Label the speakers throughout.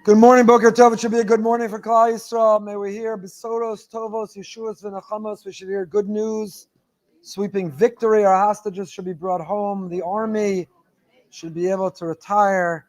Speaker 1: Good morning, Boker Tov. It should be a good morning for Klal Yisrael. May we hear Besoros, Tovos, Yeshuas, V'Nachamos. We should hear good news, sweeping victory. Our hostages should be brought home. The army should be able to retire.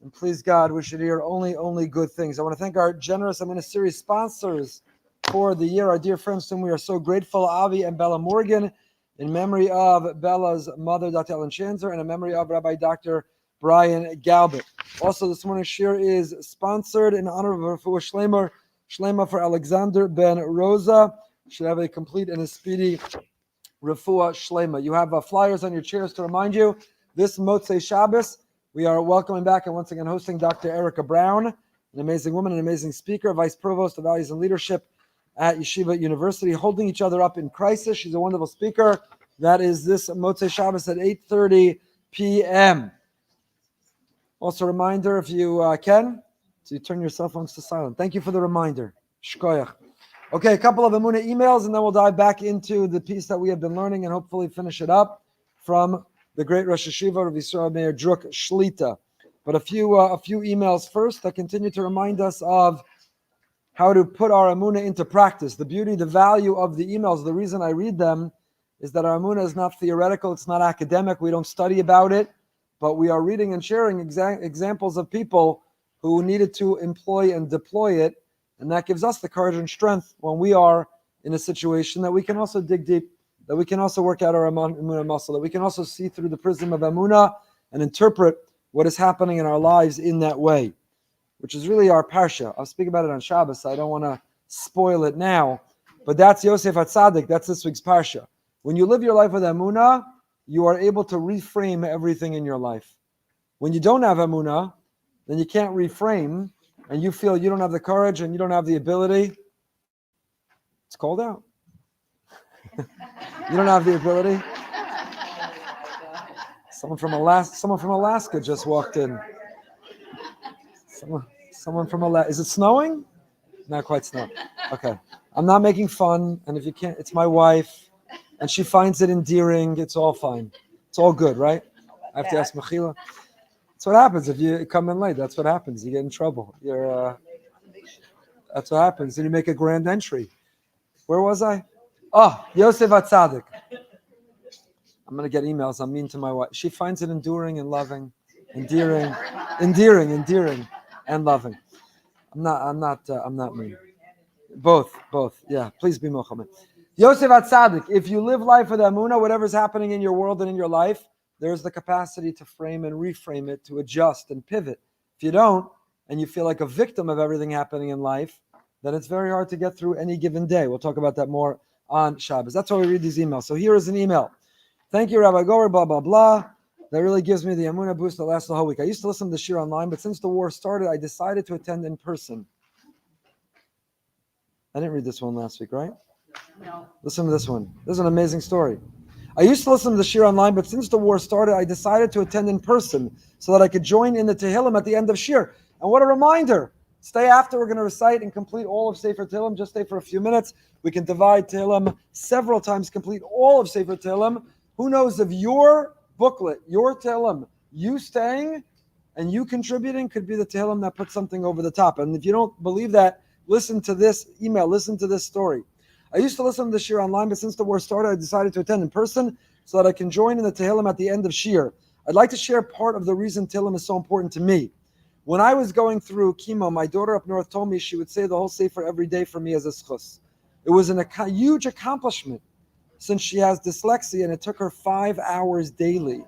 Speaker 1: And please God, we should hear only good things. I want to thank our generous Amuna series sponsors for the year, our dear friends to whom we are so grateful, Avi and Bella Morgan, in memory of Bella's mother, Dr. Ellen Chanzer, and in memory of Rabbi Dr. Brian Galbert. Also, this morning's shir is sponsored in honor of Refuah Shlema for Alexander Ben Rosa. Should have a complete and a speedy Refuah Shlema. You have flyers on your chairs to remind you. This Motzei Shabbos, we are welcoming back and once again hosting Dr. Erica Brown, an amazing woman, an amazing speaker, Vice Provost of Values and Leadership at Yeshiva University, holding each other up in crisis. She's a wonderful speaker. That is this Motzei Shabbos at 8:30 p.m. Also, a reminder, if you can, to turn your cell phones to silent. Thank you for the reminder. Shkoyach. Okay, a couple of Emunah emails, and then we'll dive back into the piece that we have been learning and hopefully finish it up from the great Rosh Hashiva, Rav Yisrael Meir Druk Shlita. But a few emails first that continue to remind us of how to put our Emunah into practice. The beauty, the value of the emails, the reason I read them is that our Emunah is not theoretical, it's not academic, we don't study about it, but we are reading and sharing examples of people who needed to employ and deploy it, and that gives us the courage and strength when we are in a situation that we can also dig deep, that we can also work out our Emunah muscle, that we can also see through the prism of Emunah and interpret what is happening in our lives in that way, which is really our parsha. I'll speak about it on Shabbos, so I don't want to spoil it now, but that's Yosef HaTzadik, that's this week's parsha. When you live your life with Emunah, you are able to reframe everything in your life. When you don't have Emunah, then you can't reframe, and you feel you don't have the courage and you don't have the ability. It's cold out. You don't have the ability. Someone from Alaska just walked in. Someone from Alaska. Is it snowing? Not quite snowing. Okay. I'm not making fun, and if you can't, it's my wife. And she finds it endearing. It's all fine. It's all good, right? I have to ask Mechila. That's what happens if you come in late. That's what happens. You get in trouble. That's what happens. And you make a grand entry. Where was I? Oh, Yosef HaTzadik. I'm going to get emails. I'm mean to my wife. She finds it enduring and loving. Endearing, and loving. I'm not mean. Both. Yeah, please be Muhammad. Yosef HaTzadik, if you live life with Emunah, whatever's happening in your world and in your life, there's the capacity to frame and reframe it, to adjust and pivot. If you don't, and you feel like a victim of everything happening in life, then it's very hard to get through any given day. We'll talk about that more on Shabbos. That's why we read these emails. So here is an email. Thank you, Rabbi Gorer, blah, blah, blah. That really gives me the Emunah boost that lasts the whole week. I used to listen to the shir online, but since the war started, I decided to attend in person. I didn't read this one last week, right? No. Listen to this one. This is an amazing story. I used to listen to the shir online, but since the war started, I decided to attend in person so that I could join in the Tehillim at the end of shir. And what a reminder. Stay after. We're going to recite and complete all of Sefer Tehillim. Just stay for a few minutes. We can divide Tehillim several times, complete all of Sefer Tehillim. Who knows if your booklet, your Tehillim, you staying and you contributing could be the Tehillim that puts something over the top. And if you don't believe that, listen to this email, listen to this story. I used to listen to the shir online, but since the war started, I decided to attend in person so that I can join in the Tehillim at the end of shir. I'd like to share part of the reason Tehillim is so important to me. When I was going through chemo, my daughter up north told me she would say the whole sefer every day for me as a schus. It was a huge accomplishment since she has dyslexia, and it took her 5 hours daily.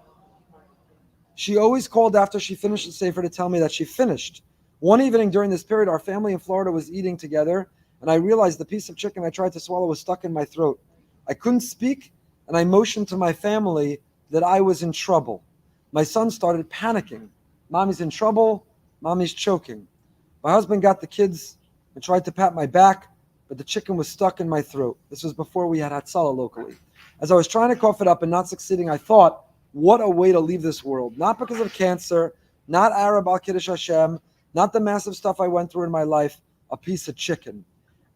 Speaker 1: She always called after she finished the sefer to tell me that she finished. One evening during this period, our family in Florida was eating together, and I realized the piece of chicken I tried to swallow was stuck in my throat. I couldn't speak, and I motioned to my family that I was in trouble. My son started panicking. Mommy's in trouble. Mommy's choking. My husband got the kids and tried to pat my back, but the chicken was stuck in my throat. This was before we had Hatzalah locally. As I was trying to cough it up and not succeeding, I thought, what a way to leave this world. Not because of cancer, not Arab al-Kiddush Hashem, not the massive stuff I went through in my life, a piece of chicken.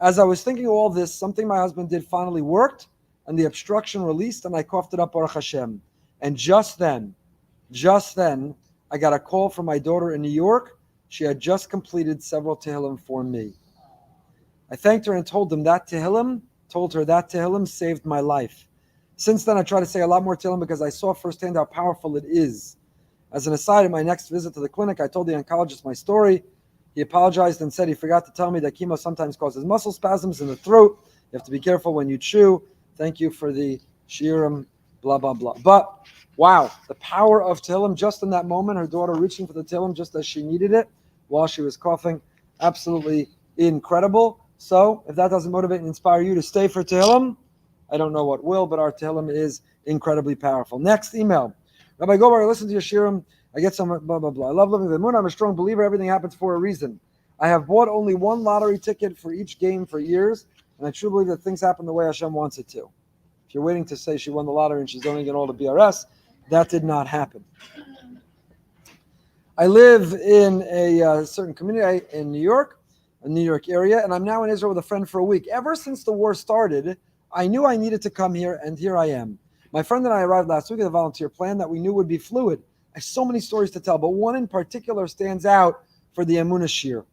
Speaker 1: As I was thinking all this, something my husband did finally worked, and the obstruction released, and I coughed it up, Baruch Hashem. And just then, I got a call from my daughter in New York. She had just completed several Tehillim for me. I thanked her and told her that Tehillim saved my life. Since then, I try to say a lot more Tehillim because I saw firsthand how powerful it is. As an aside, at my next visit to the clinic, I told the oncologist my story. He apologized and said he forgot to tell me that chemo sometimes causes muscle spasms in the throat. You have to be careful when you chew. Thank you for the shiurim, blah, blah, blah. But, wow, the power of Tehillim just in that moment, her daughter reaching for the Tehillim just as she needed it while she was coughing, absolutely incredible. So, if that doesn't motivate and inspire you to stay for Tehillim, I don't know what will, but our Tehillim is incredibly powerful. Next email. Rabbi Goldberg, I listen to your shiurim. I get some blah, blah, blah. I love living with Emunah. I'm a strong believer. Everything happens for a reason. I have bought only one lottery ticket for each game for years, and I truly believe that things happen the way Hashem wants it to. If you're waiting to say she won the lottery and she's only getting all the BRS, that did not happen. I live in a certain community in New York, a New York area, and I'm now in Israel with a friend for a week. Ever since the war started, I knew I needed to come here, and here I am. My friend and I arrived last week at a volunteer plan that we knew would be fluid. I have so many stories to tell, but one in particular stands out for the Emunah shir.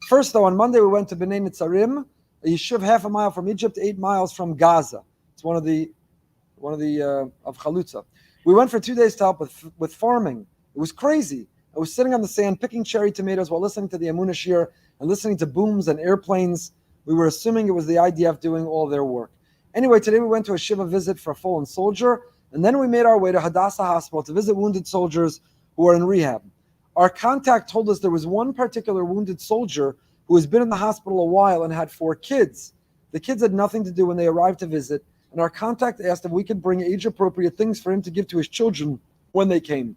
Speaker 1: First, though, on Monday we went to Bnei Mitzarim, a yeshiv half a mile from Egypt, 8 miles from Gaza. It's one of the of Chalutza. We went for 2 days to help with farming. It was crazy. I was sitting on the sand picking cherry tomatoes while listening to the Emunah shir and listening to booms and airplanes. We were assuming it was the IDF doing all their work. Anyway, today we went to a Shiva visit for a fallen soldier, and then we made our way to Hadassah Hospital to visit wounded soldiers who are in rehab. Our contact told us there was one particular wounded soldier who has been in the hospital a while and had 4 kids. The kids had nothing to do when they arrived to visit, and our contact asked if we could bring age-appropriate things for him to give to his children when they came.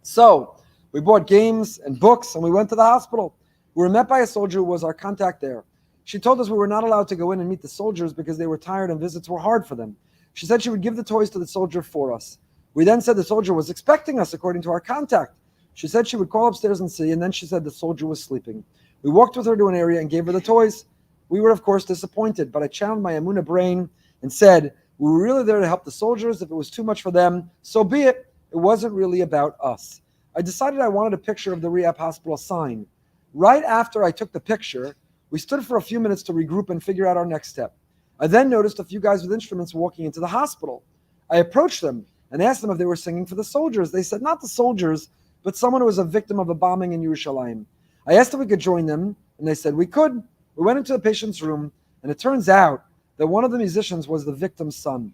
Speaker 1: So, we bought games and books, and we went to the hospital. We were met by a soldier who was our contact there. She told us we were not allowed to go in and meet the soldiers because they were tired and visits were hard for them. She said she would give the toys to the soldier for us. We then said the soldier was expecting us according to our contact. She said she would call upstairs and see, and then she said the soldier was sleeping. We walked with her to an area and gave her the toys. We were, of course, disappointed, but I channeled my Amuna brain and said, we were really there to help the soldiers. If it was too much for them, so be it. It wasn't really about us. I decided I wanted a picture of the rehab hospital sign. Right after I took the picture, we stood for a few minutes to regroup and figure out our next step. I then noticed a few guys with instruments walking into the hospital. I approached them and asked them if they were singing for the soldiers. They said not the soldiers, but someone who was a victim of a bombing in Yerushalayim. I asked if we could join them, and they said we could. We went into the patient's room, and it turns out that one of the musicians was the victim's son.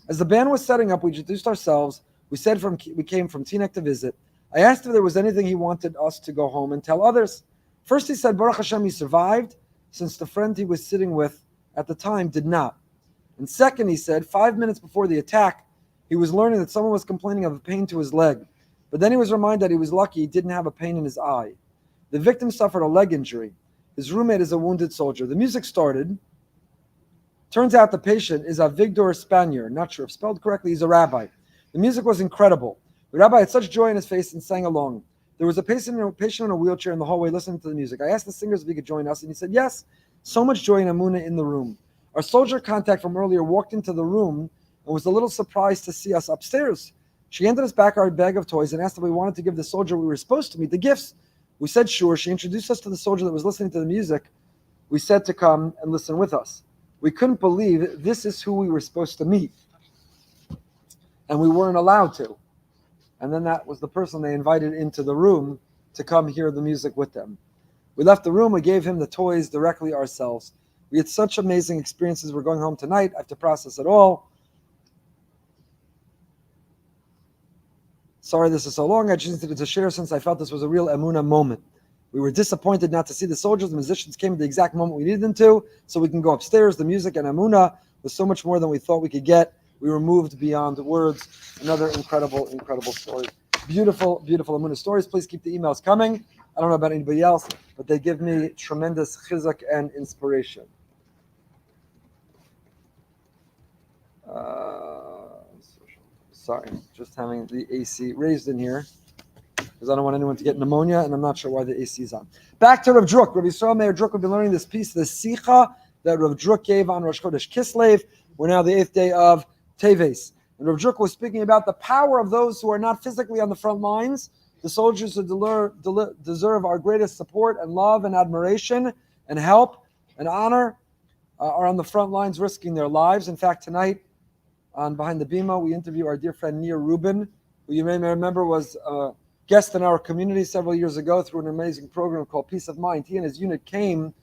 Speaker 1: As the band was setting up, we introduced ourselves. We said we came from Teaneck to visit. I asked if there was anything he wanted us to go home and tell others. First, he said, Baruch Hashem, he survived, since the friend he was sitting with at the time did not. And second, he said, 5 minutes before the attack, he was learning that someone was complaining of a pain to his leg. But then he was reminded that he was lucky he didn't have a pain in his eye. The victim suffered a leg injury. His roommate is a wounded soldier. The music started. Turns out the patient is Avigdor Spanier. Not sure if spelled correctly. He's a rabbi. The music was incredible. The rabbi had such joy in his face and sang along. There was a patient in a wheelchair in the hallway listening to the music. I asked the singers if he could join us, and he said yes. So much joy and Amuna in the room. Our soldier contact from earlier walked into the room and was a little surprised to see us upstairs. She handed us back our bag of toys and asked if we wanted to give the soldier we were supposed to meet the gifts. We said sure. She introduced us to the soldier that was listening to the music. We said to come and listen with us. We couldn't believe this is who we were supposed to meet. And we weren't allowed to. And then that was the person they invited into the room to come hear the music with them. We left the room. We gave him the toys directly ourselves. We had such amazing experiences. We're going home tonight. I have to process it all. Sorry this is so long. I just needed to share since I felt this was a real Emunah moment. We were disappointed not to see the soldiers. The musicians came at the exact moment we needed them to, so we can go upstairs. The music and Emunah was so much more than we thought we could get. We were moved beyond words. Another incredible, incredible story. Beautiful, beautiful Emunah stories. Please keep the emails coming. I don't know about anybody else, but they give me tremendous chizuk and inspiration. Sorry, just having the AC raised in here because I don't want anyone to get pneumonia, and I'm not sure why the AC is on. Back to Rav Druk. Rav Yisrael Meir Druk, we've been learning this piece, the Sikha that Rav Druk gave on Rosh Chodesh Kislev. We're now the 8th day of Teves. And Rav Druk was speaking about the power of those who are not physically on the front lines, The soldiers who deserve our greatest support and love and admiration and help and honor are on the front lines risking their lives. In fact, tonight on Behind the Bima, we interview our dear friend Nir Rubin, who you may remember was a guest in our community several years ago through an amazing program called Peace of Mind. He and his unit came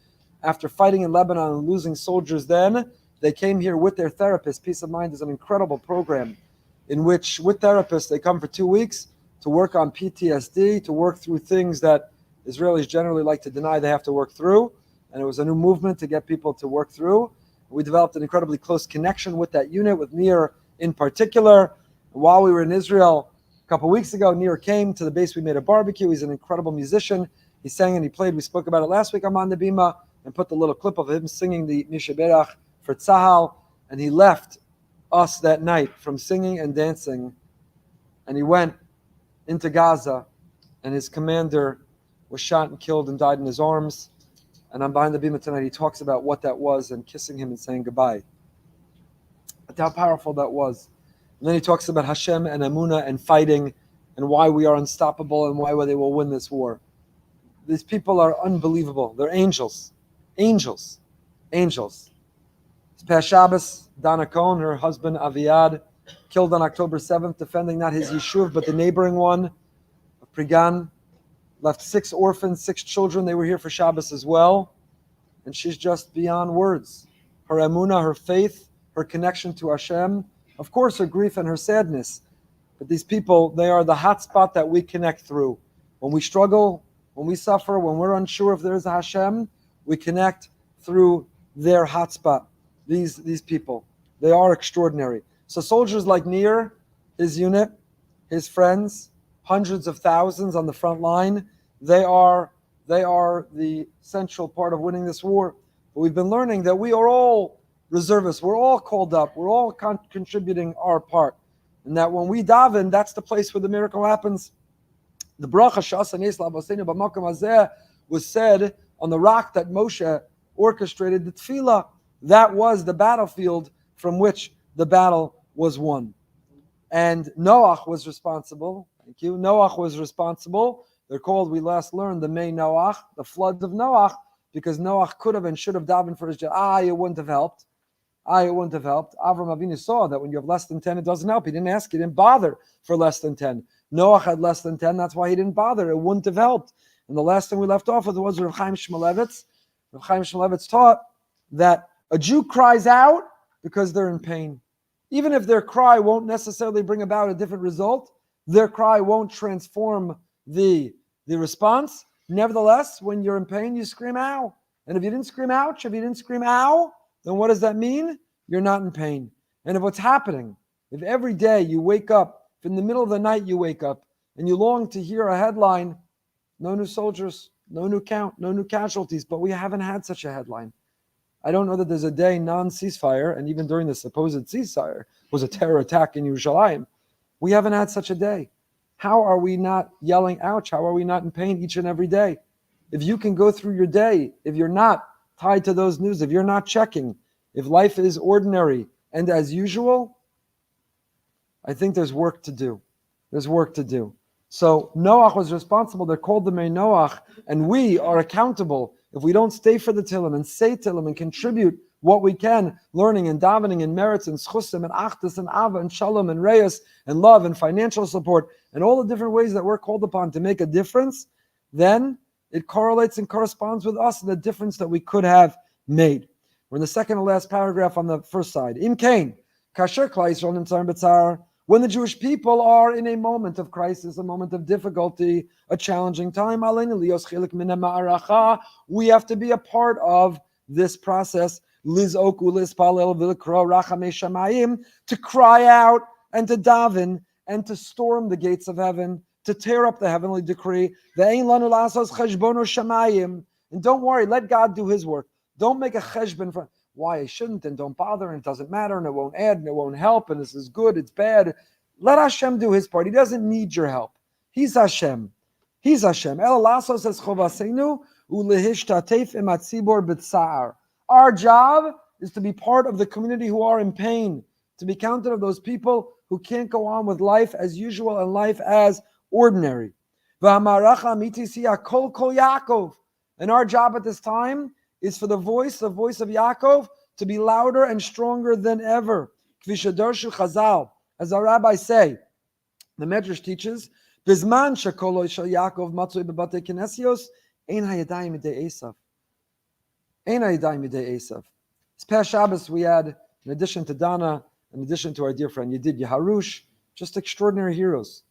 Speaker 1: after fighting in Lebanon and losing soldiers then. They came here with their therapist. Peace of Mind is an incredible program in which, with therapists, they come for 2 weeks to work on PTSD, to work through things that Israelis generally like to deny they have to work through. And it was a new movement to get people to work through. We developed an incredibly close connection with that unit, with Nir in particular. While we were in Israel a couple of weeks ago, Nir came to the base. We made a barbecue. He's an incredible musician. He sang and he played. We spoke about it last week on the Bima and put the little clip of him singing the Misha Berach for Tzahal. And he left us that night from singing and dancing. And he went into Gaza, and his commander was shot and killed and died in his arms. And on Behind the Bima tonight, he talks about what that was and kissing him and saying goodbye. But how powerful that was. And then he talks about Hashem and Amuna and fighting and why we are unstoppable and why they will win this war. These people are unbelievable. They're angels. Angels. Angels. This past Shabbos, Dana Cohen, her husband Aviad, killed on October 7th, defending not his yeshuv, but the neighboring one of Prigan. Left 6 orphans, 6 children. They were here for Shabbos as well. And she's just beyond words. Her Emunah, her faith, her connection to Hashem, of course her grief and her sadness. But these people, they are the hot spot that we connect through. When we struggle, when we suffer, when we're unsure if there is a Hashem, we connect through their hot spot. These people, they are extraordinary. So soldiers like Nir, his unit, his friends, hundreds of thousands on the front line, they are the central part of winning this war. But we've been learning that we are all reservists. We're all called up. We're all contributing our part. And that when we daven, that's the place where the miracle happens. The bracha Sha'asa Nes L'Avoseinu B'Makom Hazeh was said on the rock that Moshe orchestrated the tefillah. That was the battlefield from which the battle was won. And Noach was responsible. Thank you. Noach was responsible. They're called, we last learned, the May Noach, the floods of Noach, because Noach could have and should have davened for his job. It wouldn't have helped. It wouldn't have helped. Avram Avinu saw that when you have less than 10, it doesn't help. He didn't ask. He didn't bother for less than 10. Noach had less than 10. That's why he didn't bother. It wouldn't have helped. And the last thing we left off with was Rav Chaim Shmulevitz. Rav Chaim Shmulevitz taught that a Jew cries out because they're in pain. Even if their cry won't necessarily bring about a different result, their cry won't transform the response. Nevertheless, when you're in pain, you scream ow. And if you didn't scream ouch, if you didn't scream ow, then what does that mean? You're not in pain. And if what's happening, if every day you wake up, if in the middle of the night you wake up and you long to hear a headline, no new soldiers, no new count, no new casualties, but we haven't had such a headline. I don't know that there's a day non-ceasefire, and even during the supposed ceasefire was a terror attack in Yerushalayim. We haven't had such a day. How are we not yelling, ouch? How are we not in pain each and every day? If you can go through your day, if you're not tied to those news, if you're not checking, if life is ordinary and as usual, I think there's work to do. There's work to do. So Noach was responsible. They're called the Mei Noach, and we are accountable. If we don't stay for the Tillim and say Tillim and contribute what we can, learning and davening and merits and schusim and achdus and ava and shalom and reyes and love and financial support and all the different ways that we're called upon to make a difference, then it correlates and corresponds with us and the difference that we could have made. We're in the second to last paragraph on the first side. Im kain, kasher klal Yisrael nimtzarim b'tzar. When the Jewish people are in a moment of crisis, a moment of difficulty, a challenging time, we have to be a part of this process, to cry out and to daven and to storm the gates of heaven, to tear up the heavenly decree. And don't worry, let God do his work. Don't make a cheshbon for why I shouldn't, and don't bother, and it doesn't matter, and it won't add, and it won't help, and this is good, it's bad. Let Hashem do his part. He doesn't need your help. He's Hashem. He's Hashem. Our job is to be part of the community who are in pain, to be counted of those people who can't go on with life as usual and life as ordinary. V'hamaracha mitisi kol kol Yaakov. And our job at this time is for the voice of Yaakov, to be louder and stronger than ever. Kvishadorshu Chazal, as our rabbis say, the Medrash teaches, Bizman shekolo shel Yaakov matzui bebate kinesios, ein hayadayim midei Esav. Ein hayadayim midei Esav. This past Shabbos we had, in addition to Dana, in addition to our dear friend Yedid Yeharush, just extraordinary heroes.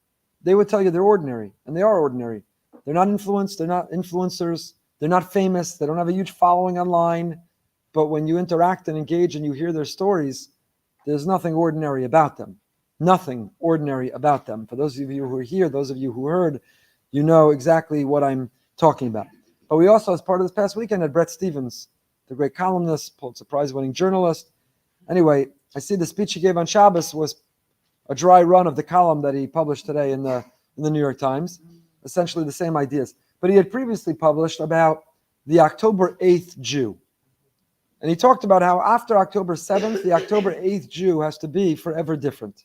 Speaker 1: They would tell you they're ordinary, and they are ordinary. They're not influenced, they're not influencers, they're not famous, they don't have a huge following online, but when you interact and engage and you hear their stories, there's nothing ordinary about them. Nothing ordinary about them. For those of you who are here, those of you who heard, you know exactly what I'm talking about. But we also, as part of this past weekend, had Bret Stephens, the great columnist, Pulitzer Prize-winning journalist. Anyway, I see the speech he gave on Shabbos was a dry run of the column that he published today in the New York Times, essentially the same ideas. But he had previously published about the October 8th Jew. And he talked about how after October 7th, the October 8th Jew has to be forever different.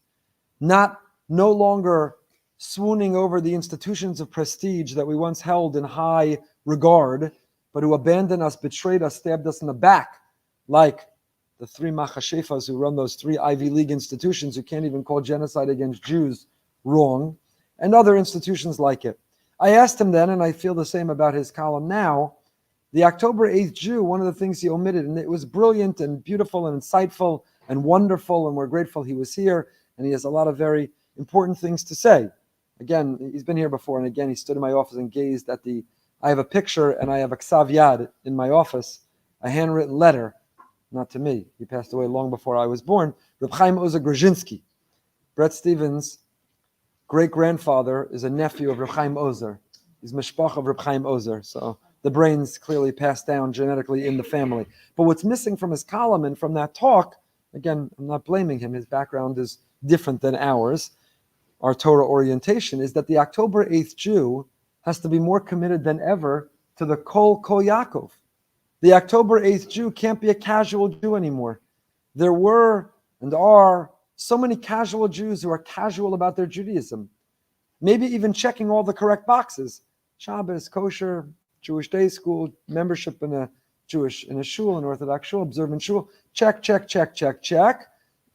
Speaker 1: No longer swooning over the institutions of prestige that we once held in high regard, but who abandoned us, betrayed us, stabbed us in the back, like the three machashefas who run those three Ivy League institutions who can't even call genocide against Jews wrong, and other institutions like it. I asked him then, and I feel the same about his column now, the October 8th Jew, one of the things he omitted, and it was brilliant and beautiful and insightful and wonderful, and we're grateful he was here, and he has a lot of very important things to say. Again, he's been here before, and again, he stood in my office and gazed at I have a picture, and I have a ksav yad in my office, a handwritten letter, not to me, he passed away long before I was born, Reb Chaim Ozer Grzinski. Bret Stephens' great-grandfather is a nephew of Reb Chaim Ozer. He's mishpach of Reb Chaim Ozer, so the brains clearly passed down genetically in the family. But what's missing from his column and from that talk, again, I'm not blaming him, his background is different than ours, our Torah orientation, is that the October 8th Jew has to be more committed than ever to the Kol Kol Yaakov. The October 8th Jew can't be a casual Jew anymore. There were and are so many casual Jews who are casual about their Judaism, maybe even checking all the correct boxes. Shabbos, kosher, Jewish day school, membership in a shul, an Orthodox shul, observant shul, check,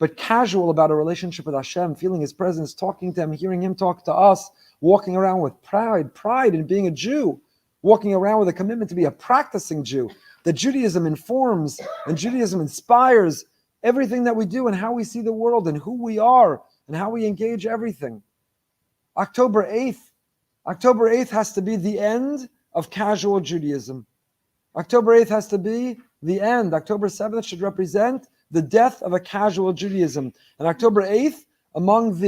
Speaker 1: but casual about a relationship with Hashem, feeling His presence, talking to Him, hearing Him talk to us, walking around with pride in being a Jew, walking around with a commitment to be a practicing Jew, that Judaism informs and Judaism inspires everything that we do and how we see the world and who we are and how we engage everything. October 8th has to be the end of casual Judaism. October 8th has to be the end. October 7th should represent the death of a casual Judaism. And October 8th, among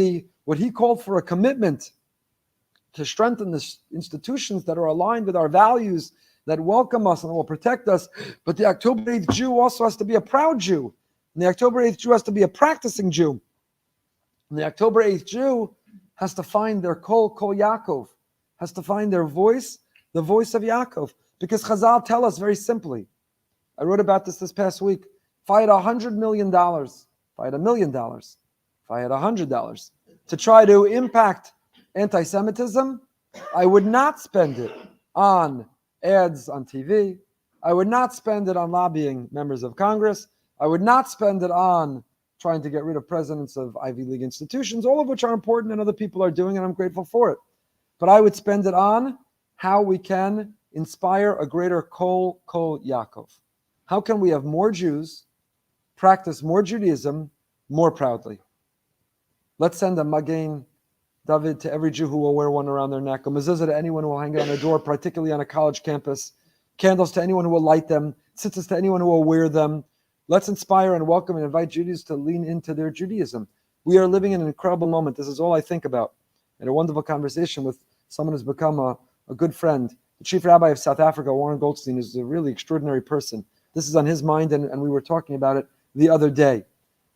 Speaker 1: what he called for a commitment to strengthen the institutions that are aligned with our values, that welcome us and will protect us. But the October 8th Jew also has to be a proud Jew. And the October 8th Jew has to be a practicing Jew. And the October 8th Jew has to find their Kol Yaakov, has to find their voice, the voice of Yaakov. Because Chazal tell us very simply, I wrote about this past week, if I had $100 million, if I had $1 million, if I had $100 to try to impact anti-Semitism, I would not spend it on ads on TV. I would not spend it on lobbying members of Congress. I would not spend it on trying to get rid of presidents of Ivy League institutions, all of which are important and other people are doing, and I'm grateful for it. But I would spend it on how we can inspire a greater Kol Yaakov. How can we have more Jews practice more Judaism more proudly? Let's send a Magen David to every Jew who will wear one around their neck, a mezuzah to anyone who will hang it on their door, particularly on a college campus, candles to anyone who will light them, tzitzis to anyone who will wear them. Let's inspire and welcome and invite Judaism to lean into their Judaism. We are living in an incredible moment. This is all I think about. In a wonderful conversation with someone who's become a good friend, the chief rabbi of South Africa, Warren Goldstein, is a really extraordinary person. This is on his mind, and we were talking about it the other day.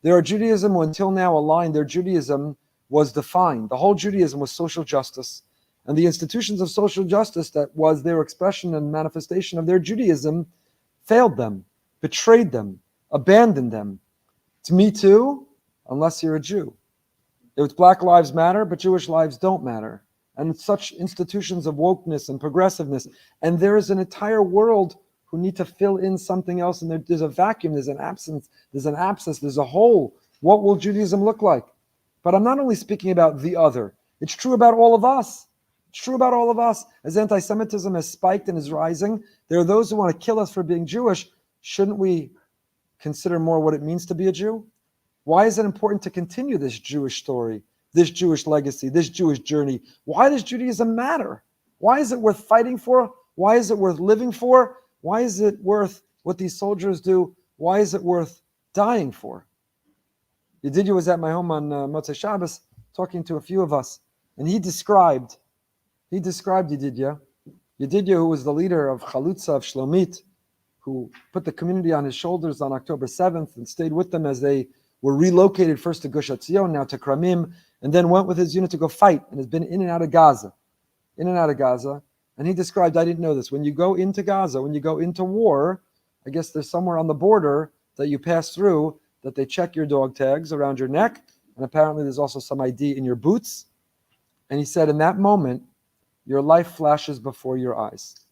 Speaker 1: There are Judaism who until now aligned, their Judaism was defined. The whole Judaism was social justice. And the institutions of social justice that was their expression and manifestation of their Judaism failed them, betrayed them, abandoned them. It's Me Too, unless you're a Jew. It's Black Lives Matter, but Jewish lives don't matter. and such institutions of wokeness and progressiveness. And there is an entire world who need to fill in something else. And there's a vacuum, there's an absence, there's a hole. What will Judaism look like? But I'm not only speaking about the other. It's true about all of us. It's true about all of us. As anti-Semitism has spiked and is rising, there are those who want to kill us for being Jewish. Shouldn't we consider more what it means to be a Jew? Why is it important to continue this Jewish story, this Jewish legacy, this Jewish journey? Why does Judaism matter? Why is it worth fighting for? Why is it worth living for? Why is it worth what these soldiers do? Why is it worth dying for? Yedidia was at my home on Motzei Shabbos talking to a few of us, and he described Yedidia, who was the leader of Chalutza of Shlomit, who put the community on his shoulders on October 7th and stayed with them as they were relocated first to Gush Etzion, now to Kramim, and then went with his unit to go fight, and has been in and out of Gaza. And he described, I didn't know this, when you go into Gaza, when you go into war, I guess there's somewhere on the border that you pass through that they check your dog tags around your neck, and apparently there's also some ID in your boots. And he said, in that moment, your life flashes before your eyes.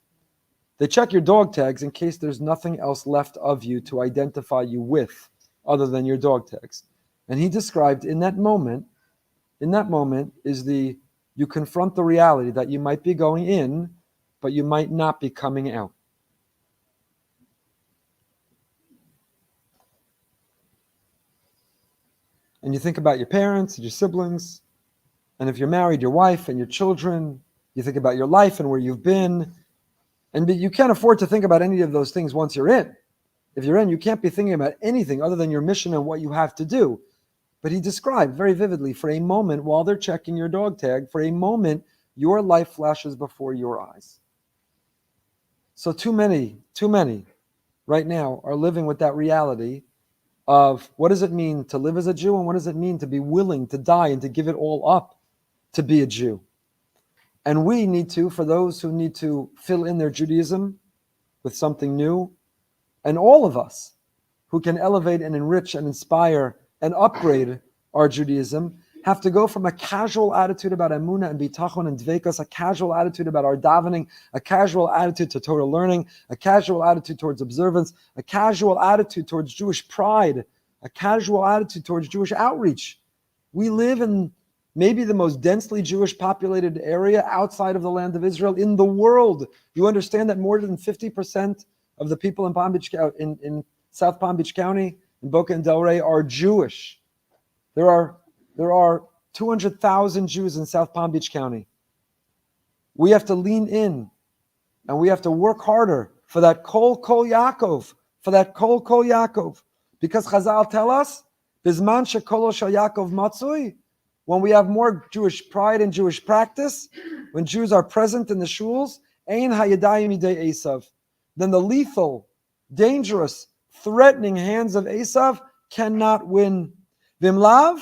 Speaker 1: They check your dog tags in case there's nothing else left of you to identify you with other than your dog tags. And he described in that moment is you confront the reality that you might be going in, but you might not be coming out. And you think about your parents and your siblings, and if you're married, your wife and your children. You think about your life and where you've been, and you can't afford to think about any of those things once you're in. If you're in, you can't be thinking about anything other than your mission and what you have to do. But he described very vividly, for a moment, while they're checking your dog tag, for a moment, your life flashes before your eyes. So too many right now are living with that reality of what does it mean to live as a Jew, and what does it mean to be willing to die and to give it all up to be a Jew. And we need to, for those who need to fill in their Judaism with something new, and all of us who can elevate and enrich and inspire and upgrade our Judaism, have to go from a casual attitude about Amuna and Bitachon and Dveikas, a casual attitude about our davening, a casual attitude to Torah learning, a casual attitude towards observance, a casual attitude towards Jewish pride, a casual attitude towards Jewish outreach. We live in maybe the most densely Jewish populated area outside of the land of Israel in the world. You understand that more than 50% of the people in Palm Beach, in South Palm Beach County, in Boca and Delray, are Jewish. There are 200,000 Jews in South Palm Beach County. We have to lean in, and we have to work harder for that Kol Yaakov, because Chazal tell us, Bizman shekolo shel Yaakov matzui, when we have more Jewish pride and Jewish practice, when Jews are present in the shuls, ein hayadayim idei Esav, then the lethal, dangerous, threatening hands of Esav cannot win. Vimlav,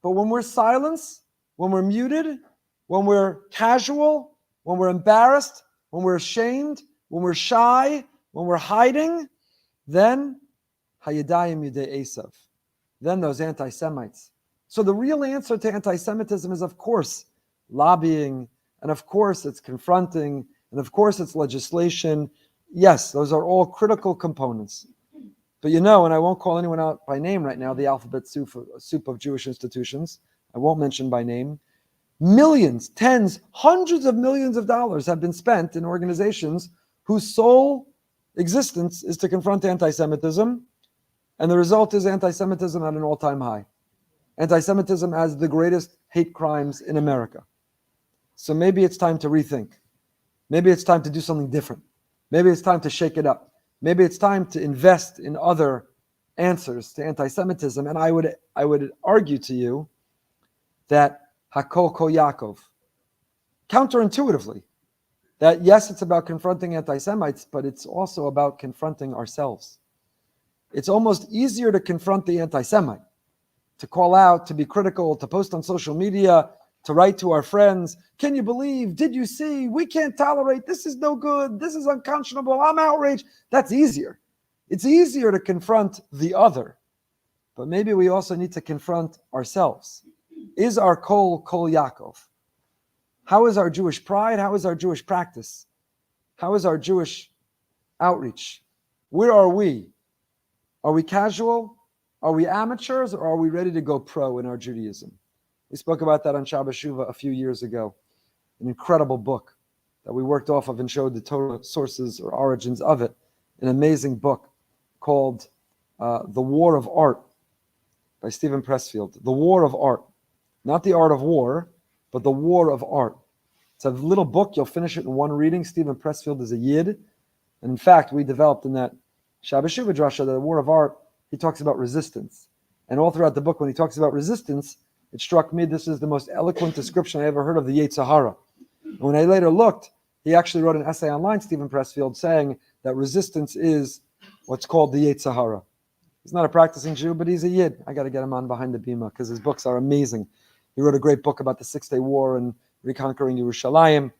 Speaker 1: but when we're silenced, when we're muted, when we're casual, when we're embarrassed, when we're ashamed, when we're shy, when we're hiding, then hayadayim yidei Esav, then those anti-Semites. So the real answer to anti-Semitism is, of course, lobbying, and of course it's confronting, and of course it's legislation. Yes, those are all critical components. But and I won't call anyone out by name right now, the alphabet soup of Jewish institutions. I won't mention by name. Millions, tens, hundreds of millions of dollars have been spent in organizations whose sole existence is to confront anti-Semitism, and the result is anti-Semitism at an all-time high. Anti-Semitism as the greatest hate crimes in America. So maybe it's time to rethink. Maybe it's time to do something different. Maybe it's time to shake it up. Maybe it's time to invest in other answers to anti-Semitism. And I would argue to you that Hakol Kol Yaakov, counterintuitively, that yes, it's about confronting anti-Semites, but it's also about confronting ourselves. It's almost easier to confront the anti-Semite, to call out, to be critical, to post on social media, to write to our friends, can you believe, did you see, we can't tolerate, this is no good, this is unconscionable, I'm outraged. That's easier. It's easier to confront the other, but maybe we also need to confront ourselves. Is our Kol Yaakov? How is our Jewish pride? How is our Jewish practice? How is our Jewish outreach? Where are we? Are we casual? Are we amateurs? Or are we ready to go pro in our Judaism? We spoke about that on Shabbat Shuvah a few years ago. An incredible book that we worked off of and showed the total sources or origins of it. An amazing book called The War of Art by Stephen Pressfield. The War of Art. Not the art of war, but the war of art. It's a little book. You'll finish it in one reading. Stephen Pressfield is a Yid. And in fact, we developed in that Shabbat Shuvah drasha, the War of Art, he talks about resistance. And all throughout the book, when he talks about resistance, it struck me this is the most eloquent description I ever heard of the Yetzer Hara. And when I later looked, he actually wrote an essay online, Stephen Pressfield, saying that resistance is what's called the Yetzer Hara. He's not a practicing Jew, but he's a Yid. I got to get him on behind the bima because his books are amazing. He wrote a great book about the Six-Day War and reconquering Yerushalayim.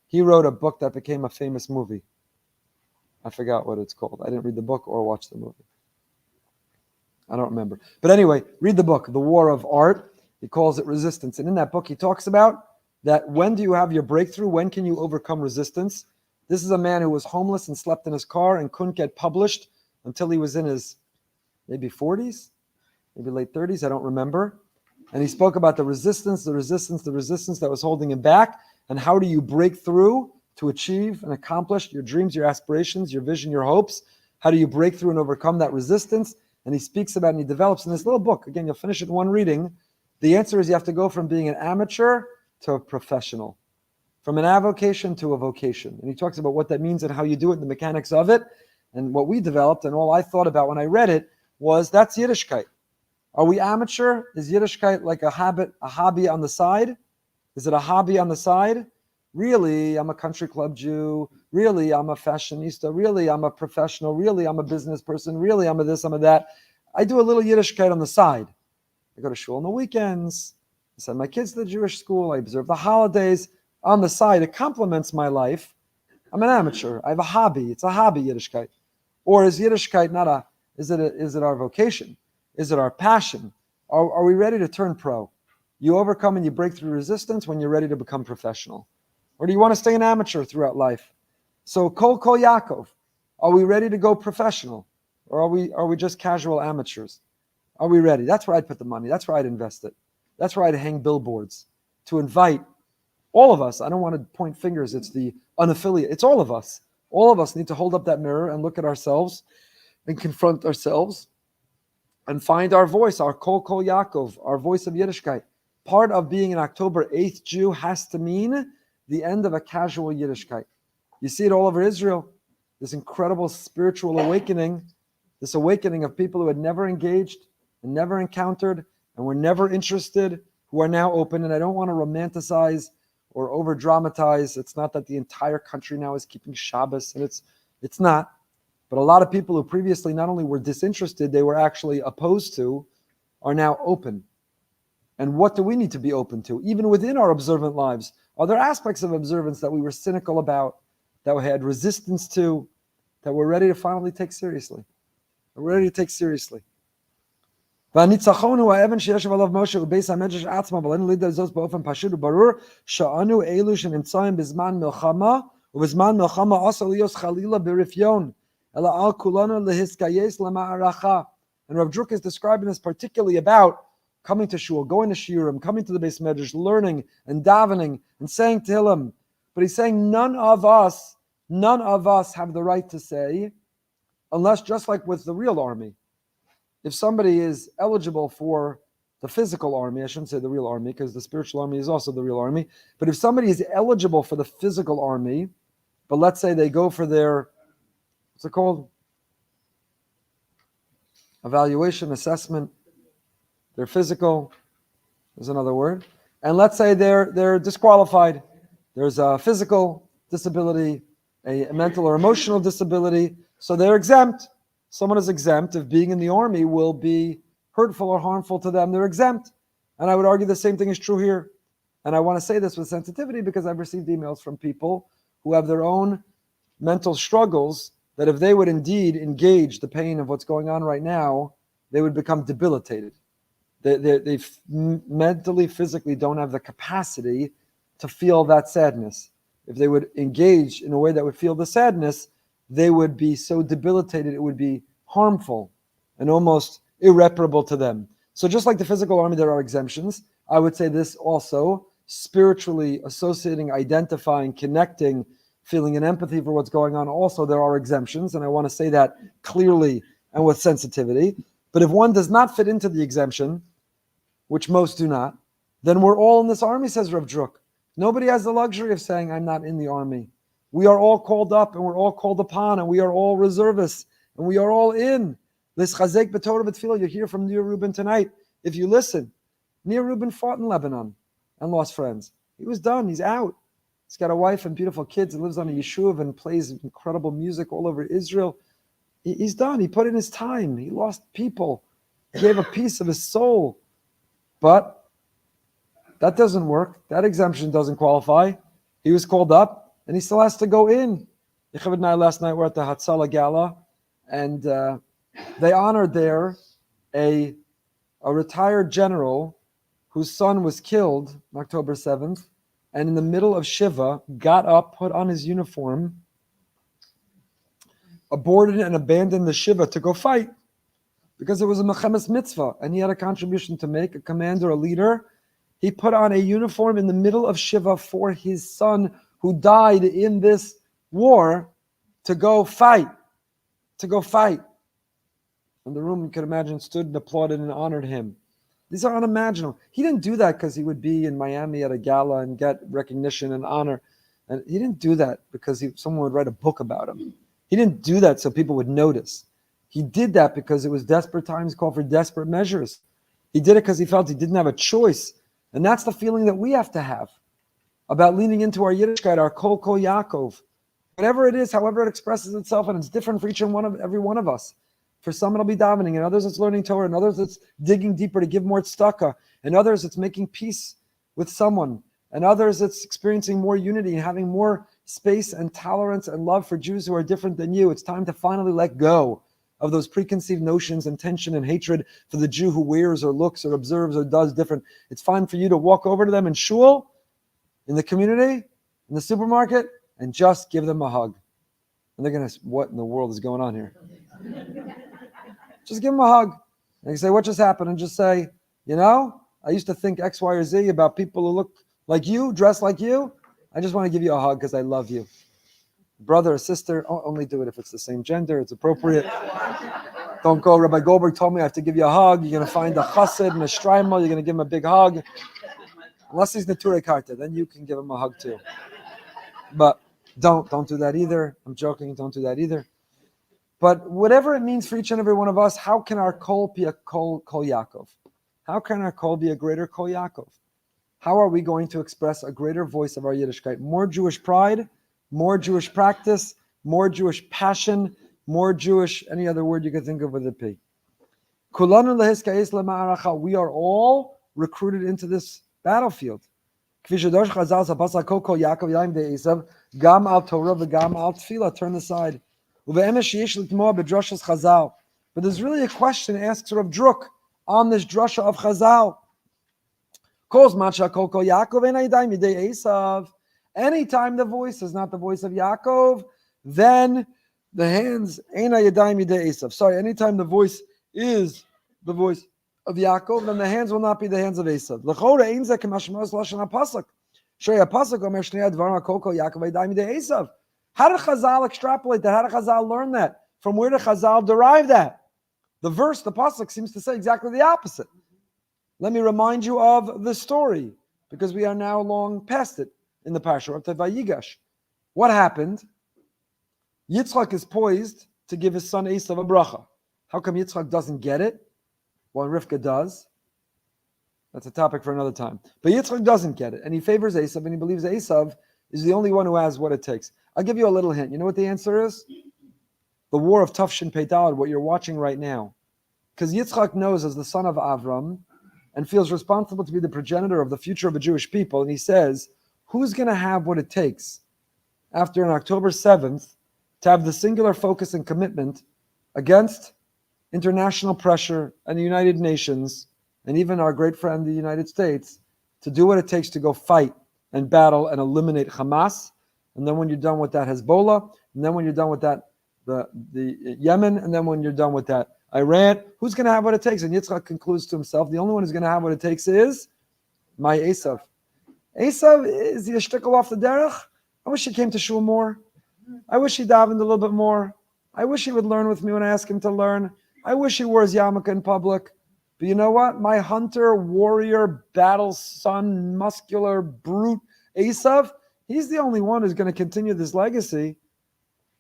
Speaker 1: He wrote a book that became a famous movie. I forgot what it's called. I didn't read the book or watch the movie. I don't remember. But anyway, read the book, The War of Art. He calls it resistance. And in that book, he talks about that when do you have your breakthrough? When can you overcome resistance? This is a man who was homeless and slept in his car and couldn't get published until he was in his maybe 40s, maybe late 30s, I don't remember. And he spoke about the resistance that was holding him back. And how do you break through to achieve and accomplish your dreams, your aspirations, your vision, your hopes? How do you break through and overcome that resistance? And he speaks about and he develops in this little book. Again, you'll finish it in one reading. The answer is you have to go from being an amateur to a professional, from an avocation to a vocation. And he talks about what that means and how you do it, the mechanics of it. And what we developed and all I thought about when I read it was that's Yiddishkeit. Are we amateur? Is Yiddishkeit like a hobby on the side? Is it a hobby on the side? Really, I'm a country club Jew. Really, I'm a fashionista. Really, I'm a professional. Really, I'm a business person. Really, I'm a this, I'm a that. I do a little Yiddishkeit on the side. I go to shul on the weekends. I send my kids to the Jewish school. I observe the holidays. On the side, it complements my life. I'm an amateur. I have a hobby. It's a hobby, Yiddishkeit. Or is Yiddishkeit not a, is it our vocation? Is it our passion? Are we ready to turn pro? You overcome and you break through resistance when you're ready to become professional. Or do you want to stay an amateur throughout life? So Kol Yaakov, are we ready to go professional? Or are we just casual amateurs? Are we ready? That's where I'd put the money. That's where I'd invest it. That's where I'd hang billboards to invite all of us. I don't want to point fingers. It's the unaffiliate. It's all of us. All of us need to hold up that mirror and look at ourselves and confront ourselves and find our voice, our Kol Yaakov, our voice of Yiddishkeit. Part of being an October 8th Jew has to mean the end of a casual Yiddishkeit. You see it all over Israel, this incredible spiritual awakening, this awakening of people who had never engaged and never encountered and were never interested, who are now open. And I don't want to romanticize or over-dramatize. It's not that the entire country now is keeping Shabbos, and it's not. But a lot of people who previously not only were disinterested, they were actually opposed to, are now open. And what do we need to be open to? Even within our observant lives, are there aspects of observance that we were cynical about, that we had resistance to, that we're ready to finally take seriously? We're ready to take seriously. והניצחון הוא האבן שישב עליו משה ובייס המדרש עצמו, אבל אין לידע זאת באופן פשוט וברור, שאנו אלו שנמצאים בזמן מלחמה, ובזמן מלחמה אסור להיות חלילה ברפיון, אלא על כולנו להסגייס למערכה. And Rav Druk is describing this particularly about coming to shul, going to shiurim, coming to the Beis Medrash, learning and davening and saying Tehillim. But he's saying none of us have the right to say, unless just like with the real army, if somebody is eligible for the physical army, I shouldn't say the real army because the spiritual army is also the real army, but if somebody is eligible for the physical army, but let's say they go for their, what's it called? Evaluation, assessment, their physical, there's another word, and let's say they're disqualified. There's a physical disability, a mental or emotional disability, so they're exempt. Someone is exempt. If being in the army will be hurtful or harmful to them, they're exempt. And I would argue the same thing is true here. And I want to say this with sensitivity because I've received emails from people who have their own mental struggles that if they would indeed engage the pain of what's going on right now, they would become debilitated. They mentally, physically don't have the capacity to feel that sadness. If they would engage in a way that would feel the sadness, they would be so debilitated, it would be harmful and almost irreparable to them. So just like the physical army, there are exemptions. I would say this also, spiritually associating, identifying, connecting, feeling an empathy for what's going on. Also, there are exemptions, and I want to say that clearly and with sensitivity. But if one does not fit into the exemption, which most do not, then we're all in this army, says Rav Druk. Nobody has the luxury of saying, I'm not in the army. We are all called up, and we're all called upon, and we are all reservists, and we are all in. This chazek b'torah b'tfilah, you hear from Nir Rubin tonight. If you listen, Nir Rubin fought in Lebanon and lost friends. He was done. He's out. He's got a wife and beautiful kids and lives on a yeshuv and plays incredible music all over Israel. He's done. He put in his time. He lost people. He gave a piece of his soul. But that doesn't work. That exemption doesn't qualify. He was called up, and he still has to go in. Yechavid and I last night were at the Hatzalah Gala, and they honored there a retired general whose son was killed on October 7th, and in the middle of Shiva, got up, put on his uniform, aborted and abandoned the Shiva to go fight, because it was a Mechemes mitzvah, and he had a contribution to make, a commander, a leader. He put on a uniform in the middle of Shiva for his son who died in this war to go fight. And the room, you could imagine, stood and applauded and honored him. These are unimaginable. He didn't do that because he would be in Miami at a gala and get recognition and honor. And he didn't do that because someone would write a book about him. He didn't do that so people would notice. He did that because it was desperate times, called for desperate measures. He did it because he felt he didn't have a choice. And that's the feeling that we have to have about leaning into our Yiddishkeit, our Kol Kol Yaakov. Whatever it is, however it expresses itself, and it's different for every one of us. For some it'll be davening, and others it's learning Torah, and others it's digging deeper to give more tzedakah, and others it's making peace with someone, and others it's experiencing more unity and having more space and tolerance and love for Jews who are different than you. It's time to finally let go of those preconceived notions and tension and hatred for the Jew who wears or looks or observes or does different. It's fine for you to walk over to them in shul, in the community, in the supermarket, and just give them a hug. And they're going to, what in the world is going on here? Just give them a hug. And you say, what just happened? And just say, I used to think X, Y, or Z about people who look like you, dress like you. I just want to give you a hug because I love you. Brother or sister, only do it if it's the same gender, it's appropriate. Don't go, Rabbi Goldberg told me I have to give you a hug. You're going to find a chassid and a shtreimal, you're going to give him a big hug. Unless he's Neturei Karta, then you can give him a hug too. But don't do that either. I'm joking, don't do that either. But whatever it means for each and every one of us, how can our kol be a kol Yaakov? How can our kol be a greater kol Yaakov? How are we going to express a greater voice of our Yiddishkeit? More Jewish pride, more Jewish practice, more Jewish passion, more Jewish, any other word you could think of with a P. We are all recruited into this battlefield. Turn aside. But there's really a question asks Rav Druk on this drasha of Chazal. Anytime the voice is not the voice of Yaakov, then the hands, anytime the voice is the voice of Yaakov, then the hands will not be the hands of Esav. How did Chazal extrapolate that? How did Chazal learn that? From where did Chazal derive that? The verse, the pasuk, seems to say exactly the opposite. Let me remind you of the story, because we are now long past it in the Parsha of Vayigash. What happened? Yitzchak is poised to give his son Esav a bracha. How come Yitzchak doesn't get it? Well, Rivka does. That's a topic for another time. But Yitzchak doesn't get it, and he favors Esav, and he believes Esav is the only one who has what it takes. I'll give you a little hint. You know what the answer is? The war of Tafshin Pei Daled, what you're watching right now. Because Yitzchak knows as the son of Avram and feels responsible to be the progenitor of the future of the Jewish people, and he says, who's going to have what it takes after on October 7th to have the singular focus and commitment against international pressure and the United Nations and even our great friend, the United States, to do what it takes to go fight and battle and eliminate Hamas. And then when you're done with that, Hezbollah. And then when you're done with that, the Yemen. And then when you're done with that, Iran. Who's going to have what it takes? And Yitzchak concludes to himself, the only one who's going to have what it takes is my Esav. Esav, is he a shtickle off the derech? I wish he came to shul more. I wish he davened a little bit more. I wish he would learn with me when I ask him to learn. I wish he wears yarmulke in public. But you know what? My hunter, warrior, battle son, muscular, brute, Esav, he's the only one who's going to continue this legacy.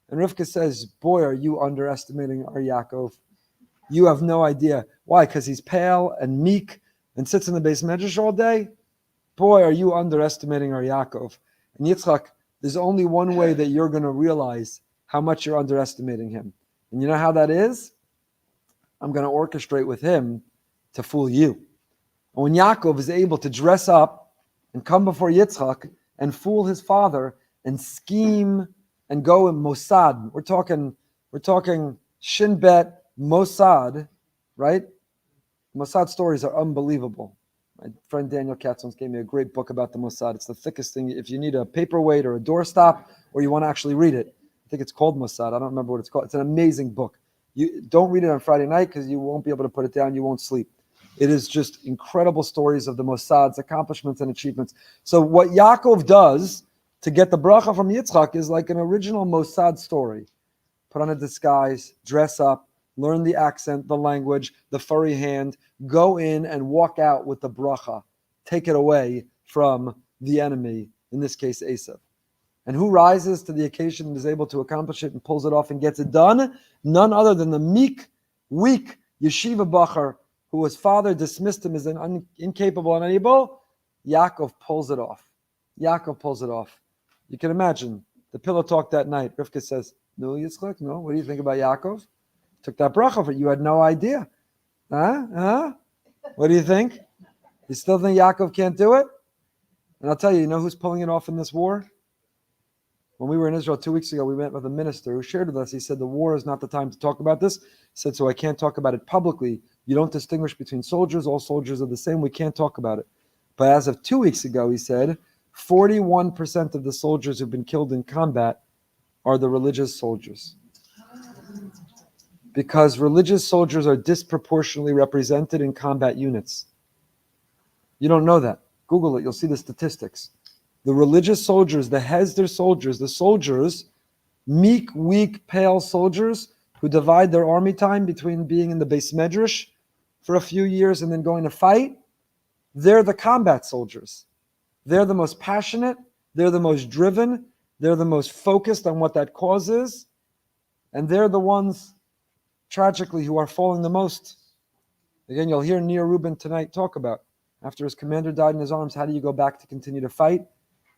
Speaker 1: And Rivka says, boy, are you underestimating our Yaakov. You have no idea. Why? Because he's pale and meek and sits in the base medrash all day? Boy, are you underestimating our Yaakov. And Yitzchak, there's only one way that you're going to realize how much you're underestimating him. And you know how that is? I'm going to orchestrate with him to fool you. And when Yaakov is able to dress up and come before Yitzchak and fool his father and scheme and go in Mossad, we're talking Shin Bet, Mossad, right? Mossad stories are unbelievable. My friend Daniel Katz once gave me a great book about the Mossad. It's the thickest thing. If you need a paperweight or a doorstop, or you want to actually read it, I think it's called Mossad. I don't remember what it's called. It's an amazing book. You don't read it on Friday night because you won't be able to put it down. You won't sleep. It is just incredible stories of the Mossad's accomplishments and achievements. So what Yaakov does to get the bracha from Yitzchak is like an original Mossad story. Put on a disguise, dress up, learn the accent, the language, the furry hand, go in and walk out with the bracha. Take it away from the enemy, in this case, Esav. And who rises to the occasion and is able to accomplish it and pulls it off and gets it done? None other than the meek, weak yeshiva bacher who his father dismissed him as an incapable and unable. Yaakov pulls it off. Yaakov pulls it off. You can imagine the pillow talk that night. Rivka says, no, Yitzchak, no. What do you think about Yaakov? Took that bracha for you. Had no idea. Huh? What do you think? You still think Yaakov can't do it? And I'll tell you, you know who's pulling it off in this war? When we were in Israel 2 weeks ago, we met with a minister who shared with us. He said, the war is not the time to talk about this. He said, so I can't talk about it publicly. You don't distinguish between soldiers. All soldiers are the same. We can't talk about it. But as of 2 weeks ago, he said, 41% of the soldiers who've been killed in combat are the religious soldiers. Because religious soldiers are disproportionately represented in combat units. You don't know that. Google it. You'll see the statistics. The religious soldiers, the Hezder soldiers, the soldiers, meek, weak, pale soldiers who divide their army time between being in the Beis Medrash for a few years and then going to fight, they're the combat soldiers. They're the most passionate. They're the most driven. They're the most focused on what that cause is. And they're the ones, tragically, who are falling the most. Again, you'll hear Nir Rubin tonight talk about, after his commander died in his arms, how do you go back to continue to fight?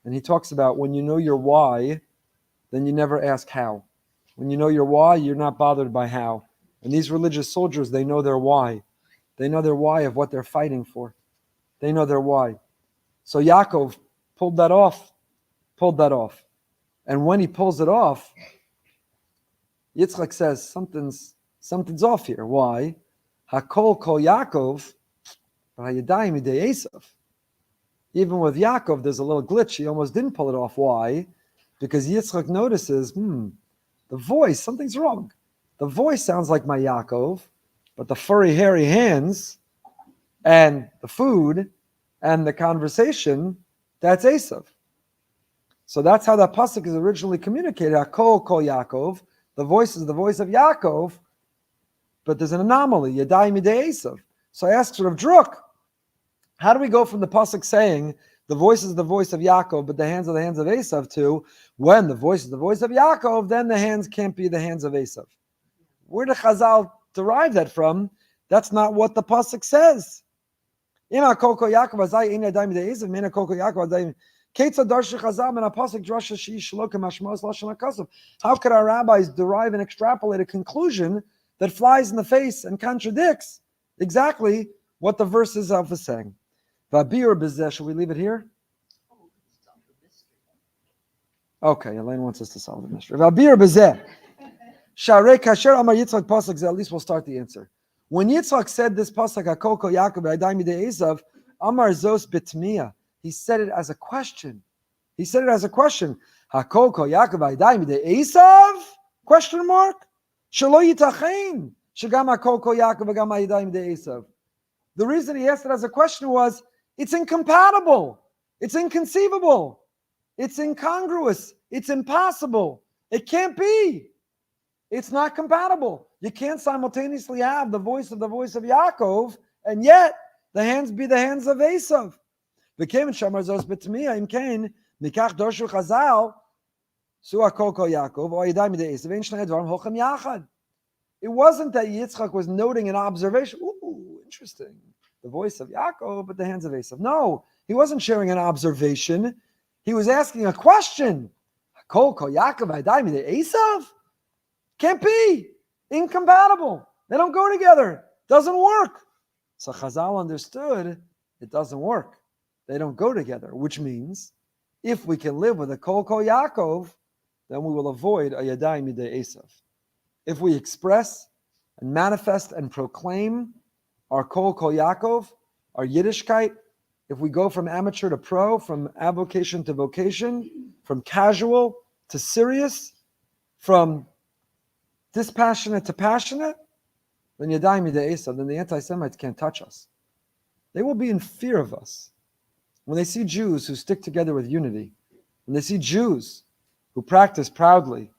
Speaker 1: And he talks about when you know your why, then you never ask how. When you know your why, you're not bothered by how. And these religious soldiers, they know their why. They know their why of what they're fighting for. They know their why. So Yaakov pulled that off. And when he pulls it off, Yitzchak says, something's off here. Why? Hakol kol Yaakov, v'hayadayim midei Esav. Even with Yaakov, there's a little glitch. He almost didn't pull it off. Why? Because Yitzchak notices, the voice, something's wrong. The voice sounds like my Yaakov, but the furry, hairy hands and the food and the conversation, that's Esav. So that's how that pasuk is originally communicated. Hakol kol Yaakov. The voice is the voice of Yaakov, but there's an anomaly. Yadai midei Esav. So I asked Rav Druk, how do we go from the pasuk saying the voice is the voice of Yaakov, but the hands are the hands of Esav to when the voice is the voice of Yaakov, then the hands can't be the hands of Esav? Where did Chazal derive that from? That's not what the pasuk says. How could our rabbis derive and extrapolate a conclusion that flies in the face and contradicts exactly what the verse itself is saying? Shall we leave it here? Okay, Elaine wants us to solve the mystery. At least we'll start the answer. When Yitzchak said this pasuk, Hakol kol Yaakov v'yadayim midei Esav, Amar zos bitmiya. he said it as a question. He said it as a question. Hakol kol Yaakov hayadayim b'yedei Esav? Question mark. Shelo yitachein shegam hakol kol Yaakov v'gam hayadayim b'yedei Esav. The reason he asked it as a question was, it's incompatible. It's inconceivable. It's incongruous. It's impossible. It can't be. It's not compatible. You can't simultaneously have the voice of Yaakov and yet the hands be the hands of Esav. It wasn't that Yitzchak was noting an observation. Ooh, interesting. The voice of Yaakov, but the hands of Esav. No, he wasn't sharing an observation. He was asking a question. Esav? Can't be. Incompatible. They don't go together. Doesn't work. So Chazal understood it doesn't work. They don't go together, which means if we can live with a Kol Yaakov, then we will avoid a Yadayim Midei Esav. If we express and manifest and proclaim our Kol Yaakov, our Yiddishkeit, if we go from amateur to pro, from avocation to vocation, from casual to serious, from dispassionate to passionate, then Yadayim Midei Esav, then the anti-Semites can't touch us. They will be in fear of us. When they see Jews who stick together with unity, when they see Jews who practice proudly,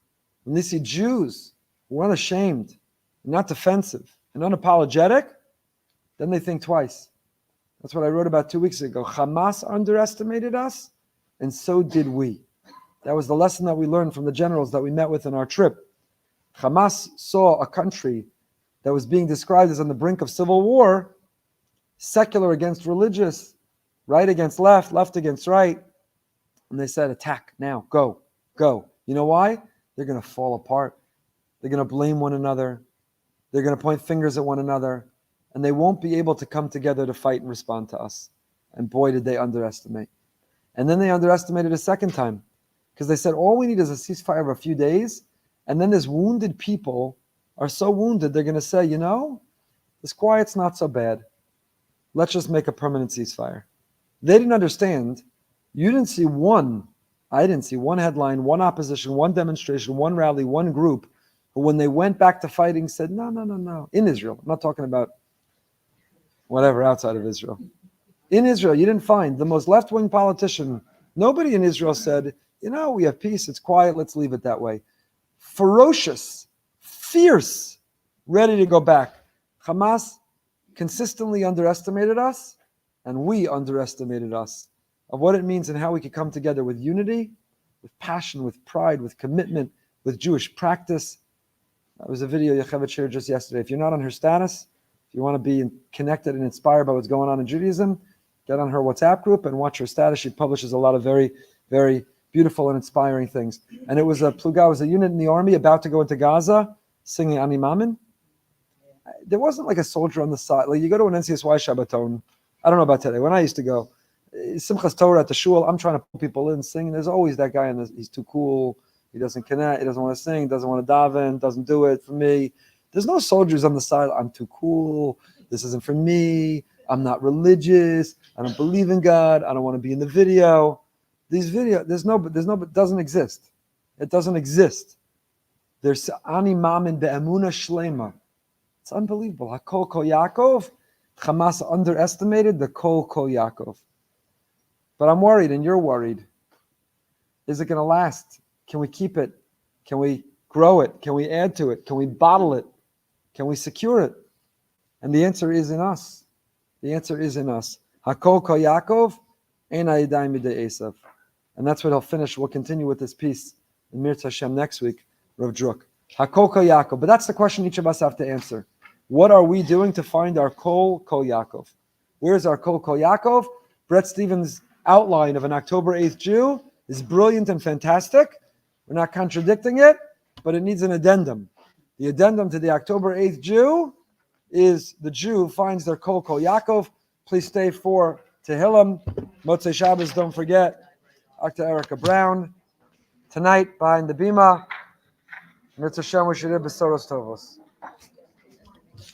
Speaker 1: when they see Jews who are unashamed, and not defensive, and unapologetic, then they think twice. That's what I wrote about 2 weeks ago. Hamas underestimated us, and so did we. That was the lesson that we learned from the generals that we met with in our trip. Hamas saw a country that was being described as on the brink of civil war, secular against religious, right against left, left against right. And they said, attack now, go. You know why? They're going to fall apart. They're going to blame one another. They're going to point fingers at one another. And they won't be able to come together to fight and respond to us. And boy, did they underestimate. And then they underestimated a second time. Because they said, all we need is a ceasefire of a few days. And then these wounded people are so wounded, they're going to say, you know, this quiet's not so bad. Let's just make a permanent ceasefire. They didn't understand. You didn't see one. I didn't see one headline, one opposition, one demonstration, one rally, one group who, when they went back to fighting, said, no. In Israel. I'm not talking about whatever outside of Israel. In Israel, you didn't find the most left-wing politician. Nobody in Israel said, you know, we have peace, it's quiet, let's leave it that way. Ferocious, fierce, ready to go back. Hamas consistently underestimated us, and we underestimated us, of what it means and how we could come together with unity, with passion, with pride, with commitment, with Jewish practice. That was a video Yocheved shared just yesterday. If you're not on her status, if you want to be connected and inspired by what's going on in Judaism, get on her WhatsApp group and watch her status. She publishes a lot of very, very beautiful and inspiring things. And it was a pluga, was a unit in the army about to go into Gaza, singing Ani Mamin. There wasn't like a soldier on the side. Like you go to an NCSY Shabbaton, I don't know about today. When I used to go, Simchas Torah at the shul, I'm trying to pull people in, sing. There's always that guy, and he's too cool. He doesn't connect. He doesn't want to sing. Doesn't want to daven. Doesn't do it for me. There's no soldiers on the side. I'm too cool. This isn't for me. I'm not religious. I don't believe in God. I don't want to be in the video. These videos, it doesn't exist. It doesn't exist. There's ani mamin be'emuna shlema. It's unbelievable. Hakol kol Yaakov. Hamas underestimated the kol Yaakov. But I'm worried, and you're worried. Is it going to last? Can we keep it? Can we grow it? Can we add to it? Can we bottle it? Can we secure it? And the answer is in us. The answer is in us. Hakol kol Yaakov, ein hayadayim midei Esav. And that's what he'll finish. We'll continue with this piece in Mirz Hashem next week, Rav Druk. Hakol kol Yaakov. But that's the question each of us have to answer. What are we doing to find our kol Yaakov? Where's our kol Yaakov? Brett Stevens' outline of an October 8th Jew is brilliant and fantastic. We're not contradicting it, but it needs an addendum. The addendum to the October 8th Jew is the Jew who finds their kol Yaakov. Please stay for Tehillim. Motzei Shabbos, don't forget. Dr. Erica Brown. Tonight, behind the Bima. Mirz Hashem, we should hear Besoros Tovos.